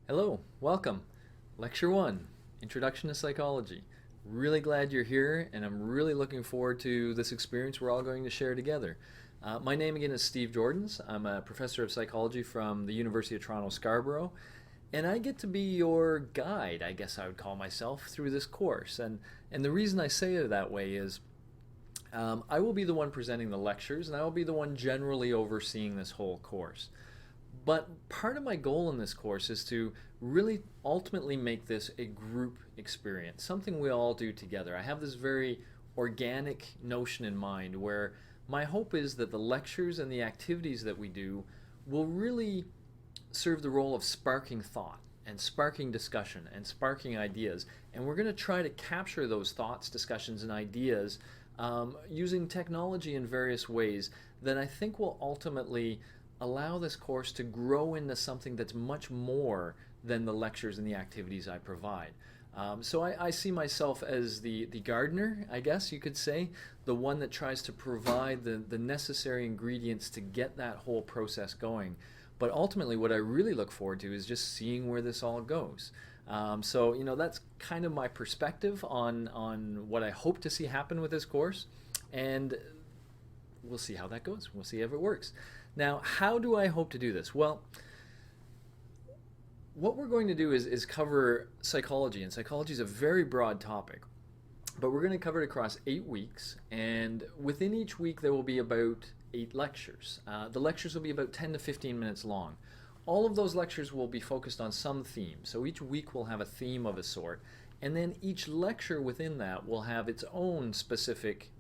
Hello, welcome. Lecture 1, Introduction to Psychology. Really glad you're here, and I'm really looking forward to this experience we're all going to share together. My name again is Steve Jordans. I'm a professor of psychology from the University of Toronto Scarborough, and I get to be your guide, I guess I would call myself, through this course. And the reason I say it that way is I will be the one presenting the lectures, and I will be the one generally overseeing this whole course. But part of my goal in this course is to really ultimately make this a group experience, something we all do together. I have this very organic notion in mind where my hope is that the lectures and the activities that we do will really serve the role of sparking thought and sparking discussion and sparking ideas. And we're going to try to capture those thoughts, discussions, and ideas using technology in various ways that I think will ultimately allow this course to grow into something that's much more than the lectures and the activities I provide. So I see myself as the gardener, I guess you could say, the one that tries to provide the necessary ingredients to get that whole process going. But ultimately, what I really look forward to is just seeing where this all goes. So that's kind of my perspective on what I hope to see happen with this course, and we'll see how that goes. We'll see if it works. Now, how do I hope to do this? Well, what we're going to do is cover psychology, and psychology is a very broad topic. But we're going to cover it across 8 weeks, and within each week there will be about 8 lectures. The lectures will be about 10 to 15 minutes long. All of those lectures will be focused on some theme, so each week will have a theme of a sort, and then each lecture within that will have its own specific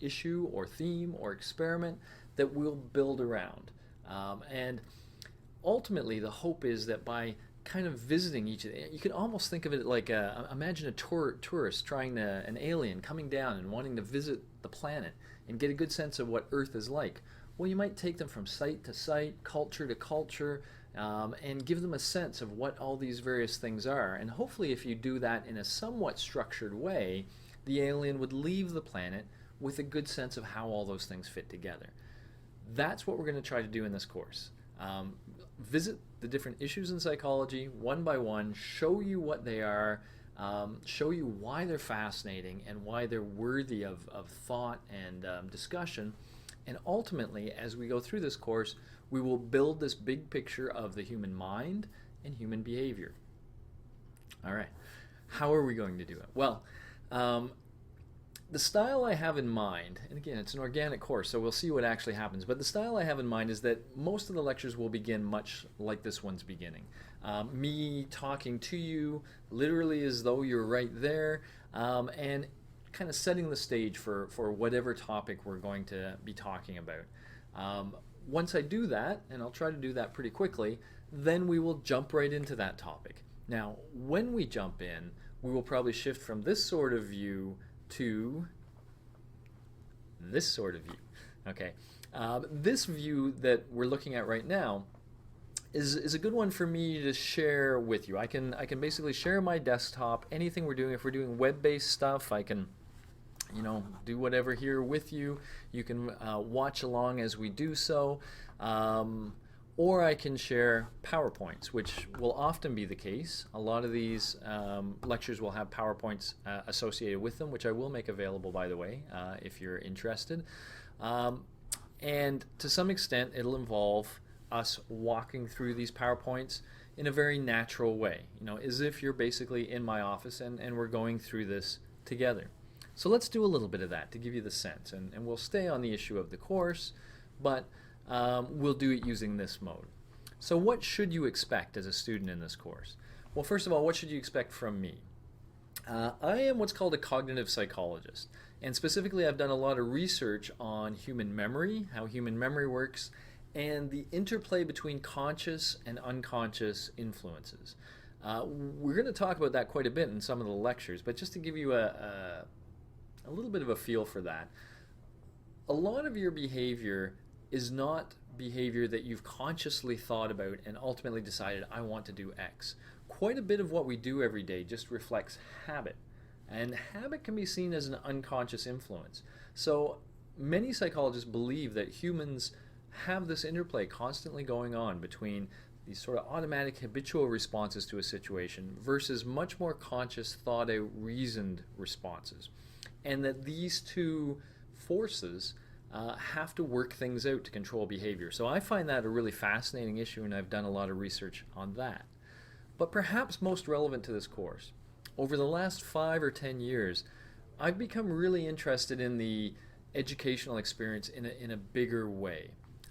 issue or theme or experiment that we'll build around. And ultimately, the hope is that by kind of visiting each of the, you can almost think of it like imagine a tourist an alien coming down and wanting to visit the planet and get a good sense of what Earth is like. Well, you might take them from site to site, culture to culture, and give them a sense of what all these various things are. And hopefully, if you do that in a somewhat structured way, the alien would leave the planet with a good sense of how all those things fit together. That's what we're going to try to do in this course. Visit the different issues in psychology one by one, show you what they are, show you why they're fascinating and why they're worthy of thought and discussion. And ultimately, as we go through this course, we will build this big picture of the human mind and human behavior. All right, how are we going to do it? Well, the style I have in mind, and again, it's an organic course, so we'll see what actually happens, but the style I have in mind is that most of the lectures will begin much like this one's beginning. Me talking to you literally as though you're right there, and kind of setting the stage for whatever topic we're going to be talking about. Once I do that, and I'll try to do that pretty quickly, then we will jump right into that topic. Now, when we jump in, we will probably shift from this sort of view to this sort of view. Okay, this view that we're looking at right now is a good one for me to share with you. I can basically share my desktop. Anything we're doing, if we're doing web-based stuff, I can do whatever here with you. You can watch along as we do so. Or I can share PowerPoints, which will often be the case. A lot of these lectures will have PowerPoints associated with them, which I will make available, by the way, if you're interested. And to some extent, it'll involve us walking through these PowerPoints in a very natural way, as if you're basically in my office and we're going through this together. So let's do a little bit of that to give you the sense, and we'll stay on the issue of the course, but we'll do it using this mode. So what should you expect as a student in this course? Well, first of all, what should you expect from me? I am what's called a cognitive psychologist, and specifically I've done a lot of research on human memory, how human memory works, and the interplay between conscious and unconscious influences. We're going to talk about that quite a bit in some of the lectures, but just to give you a little bit of a feel for that, a lot of your behavior is not behavior that you've consciously thought about and ultimately decided, I want to do X. Quite a bit of what we do every day just reflects habit. And habit can be seen as an unconscious influence. So many psychologists believe that humans have this interplay constantly going on between these sort of automatic habitual responses to a situation versus much more conscious, thought out, reasoned responses. And that these two forces have to work things out to control behavior. So I find that a really fascinating issue, and I've done a lot of research on that. But perhaps most relevant to this course, over the last 5 or 10 years, I've become really interested in the educational experience in a bigger way.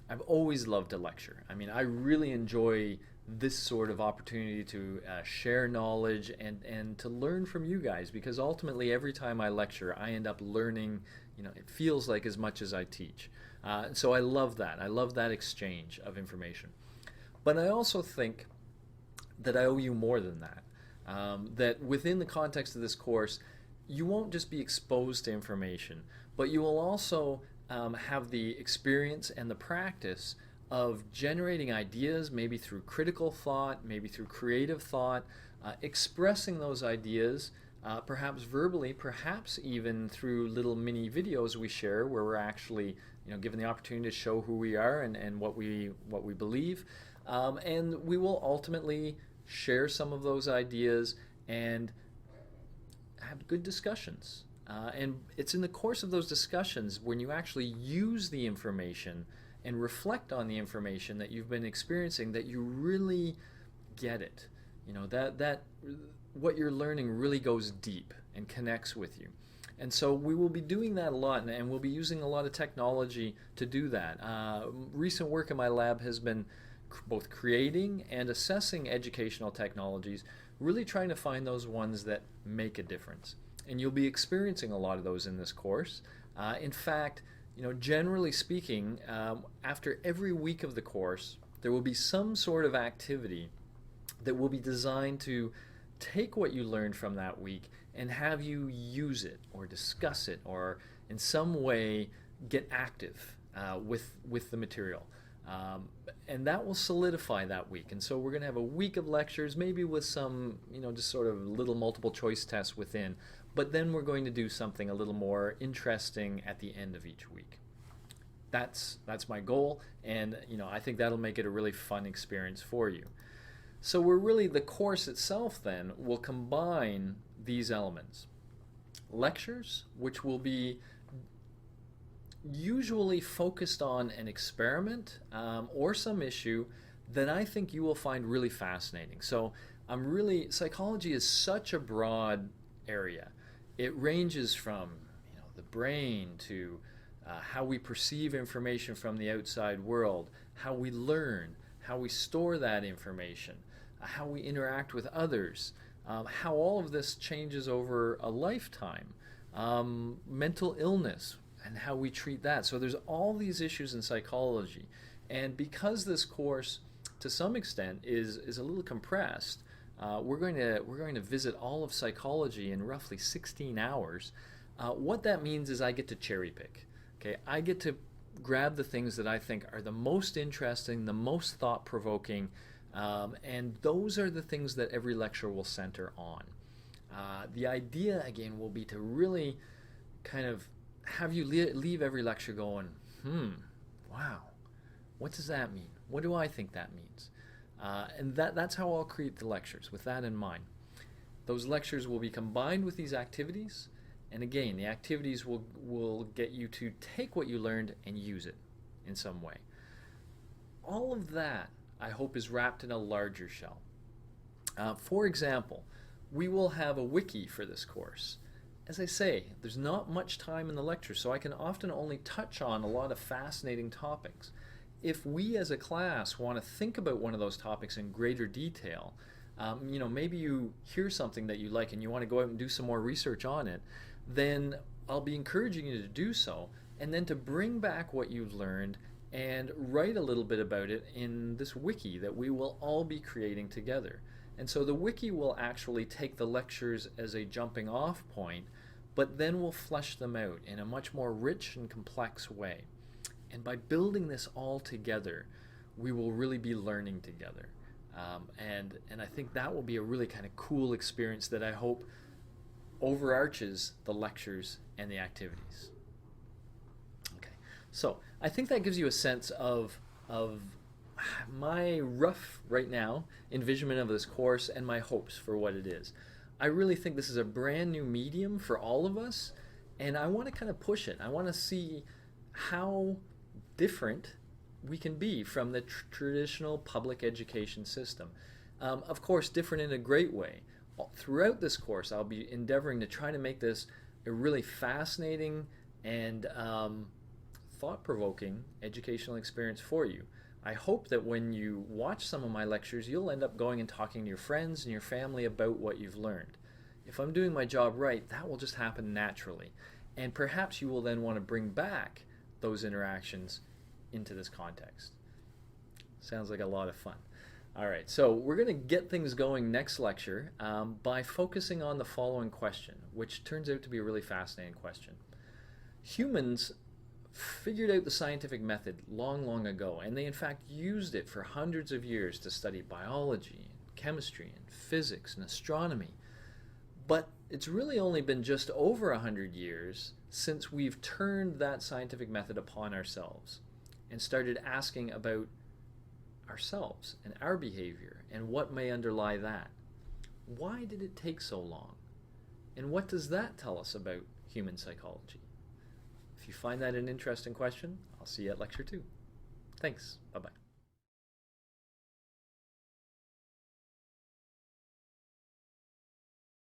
I've always loved to lecture. I mean, I really enjoy this sort of opportunity to share knowledge and to learn from you guys, because ultimately every time I lecture, I end up learning, it feels like as much as I teach. So I love that. I love that exchange of information. But I also think that I owe you more than that. That within the context of this course, you won't just be exposed to information, but you will also have the experience and the practice of generating ideas, maybe through critical thought, maybe through creative thought, expressing those ideas, perhaps verbally, perhaps even through little mini videos we share where we're actually given the opportunity to show who we are and what we believe. And we will ultimately share some of those ideas and have good discussions. And it's in the course of those discussions when you actually use the information and reflect on the information that you've been experiencing that you really get it. That what you're learning really goes deep and connects with you. And so we will be doing that a lot, and we'll be using a lot of technology to do that. Recent work in my lab has been both creating and assessing educational technologies, really trying to find those ones that make a difference. And you'll be experiencing a lot of those in this course. In fact, generally speaking, after every week of the course, there will be some sort of activity that will be designed to take what you learned from that week and have you use it or discuss it or in some way get active with the material. And that will solidify that week. And so we're going to have a week of lectures, maybe with some, just sort of little multiple choice tests within. But then we're going to do something a little more interesting at the end of each week. That's my goal, and I think that'll make it a really fun experience for you. So the course itself then will combine these elements. Lectures, which will be usually focused on an experiment or some issue that I think you will find really fascinating. So psychology is such a broad area. It ranges from the brain to how we perceive information from the outside world, how we learn, how we store that information, how we interact with others, how all of this changes over a lifetime, mental illness, and how we treat that. So there's all these issues in psychology. And because this course, to some extent, is a little compressed, we're going to visit all of psychology in roughly 16 hours. What that means is I get to cherry pick. Okay, I get to grab the things that I think are the most interesting, the most thought-provoking, and those are the things that every lecture will center on. The idea, again, will be to really kind of have you leave every lecture going, wow, what does that mean? What do I think that means? And that's how I'll create the lectures, with that in mind. Those lectures will be combined with these activities, and again, the activities will get you to take what you learned and use it in some way. All of that, I hope, is wrapped in a larger shell. For example, we will have a wiki for this course. As I say, there's not much time in the lecture, so I can often only touch on a lot of fascinating topics. If we as a class want to think about one of those topics in greater detail, maybe you hear something that you like and you want to go out and do some more research on it, then I'll be encouraging you to do so, and then to bring back what you've learned and write a little bit about it in this wiki that we will all be creating together. And so the wiki will actually take the lectures as a jumping off point, but then we'll flesh them out in a much more rich and complex way. And by building this all together, we will really be learning together. And I think that will be a really kind of cool experience that I hope overarches the lectures and the activities. Okay, so I think that gives you a sense of my rough, right now, envisionment of this course and my hopes for what it is. I really think this is a brand new medium for all of us, and I want to kind of push it. I want to see how different we can be from the traditional public education system. Of course, different in a great way. Throughout this course, I'll be endeavoring to try to make this a really fascinating and thought-provoking educational experience for you. I hope that when you watch some of my lectures, you'll end up going and talking to your friends and your family about what you've learned. If I'm doing my job right, that will just happen naturally. And perhaps you will then want to bring back those interactions into this context. Sounds like a lot of fun. All right, so we're going to get things going next lecture by focusing on the following question, which turns out to be a really fascinating question. Humans figured out the scientific method long, long ago, and they in fact used it for hundreds of years to study biology, and chemistry, and physics, and astronomy. But it's really only been just over 100 years since we've turned that scientific method upon ourselves and started asking about ourselves and our behavior and what may underlie that. Why did it take so long? And what does that tell us about human psychology? If you find that an interesting question, I'll see you at lecture 2. Thanks. Bye-bye.